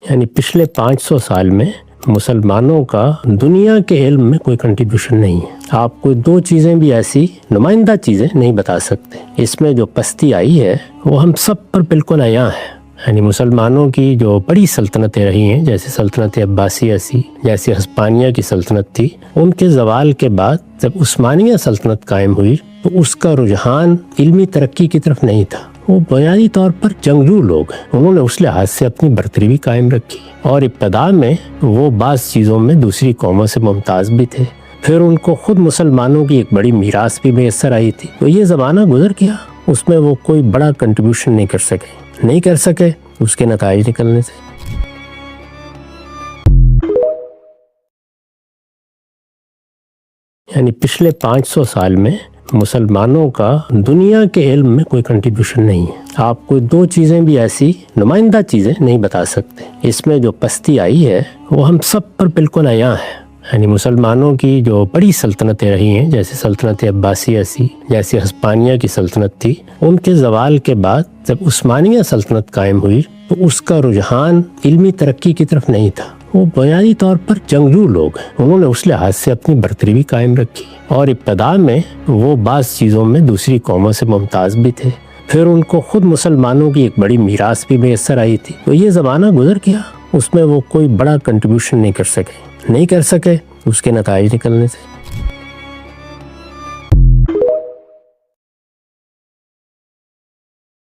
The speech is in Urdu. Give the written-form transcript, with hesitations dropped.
یعنی پچھلے 500 سال میں مسلمانوں کا دنیا کے علم میں کوئی کنٹریبیوشن نہیں ہے۔ آپ کوئی دو چیزیں بھی ایسی نمائندہ چیزیں نہیں بتا سکتے۔ اس میں جو پستی آئی ہے وہ ہم سب پر بالکل عیاں ہے۔ یعنی مسلمانوں کی جو بڑی سلطنتیں رہی ہیں، جیسے سلطنت عباسیہ سی، جیسے ہسپانیہ کی سلطنت تھی، ان کے زوال کے بعد جب عثمانیہ سلطنت قائم ہوئی تو اس کا رجحان علمی ترقی کی طرف نہیں تھا۔ وہ بنیادی طور پر جنگجو لوگ ہیں، انہوں نے اس لحاظ سے اپنی برتری بھی قائم رکھی، اور ابتدا میں وہ بعض چیزوں میں دوسری قوموں سے ممتاز بھی تھے۔ پھر ان کو خود مسلمانوں کی ایک بڑی میراث بھی میسر آئی تھی، تو یہ زمانہ گزر گیا، اس میں وہ کوئی بڑا کنٹریبیوشن نہیں کر سکے اس کے نتائج نکلنے سے۔ یعنی پچھلے 500 سال میں مسلمانوں کا دنیا کے علم میں کوئی کنٹریبیوشن نہیں ہے۔ آپ کوئی دو چیزیں بھی ایسی نمائندہ چیزیں نہیں بتا سکتے۔ اس میں جو پستی آئی ہے وہ ہم سب پر بالکل عیاں ہے۔ یعنی مسلمانوں کی جو بڑی سلطنتیں رہی ہیں، جیسے سلطنت عباسیہ سی، جیسے ہسپانیہ کی سلطنت تھی، ان کے زوال کے بعد جب عثمانیہ سلطنت قائم ہوئی تو اس کا رجحان علمی ترقی کی طرف نہیں تھا۔ وہ بنیادی طور پر جنگجو لوگ ہیں، انہوں نے اس لحاظ سے اپنی برتری بھی قائم رکھی، اور ابتدا میں وہ بعض چیزوں میں دوسری قوموں سے ممتاز بھی تھے۔ پھر ان کو خود مسلمانوں کی ایک بڑی میراث بھی میسر آئی تھی، تو یہ زمانہ گزر گیا، اس میں وہ کوئی بڑا کنٹریبیوشن نہیں کر سکے اس کے نتائج نکلنے سے۔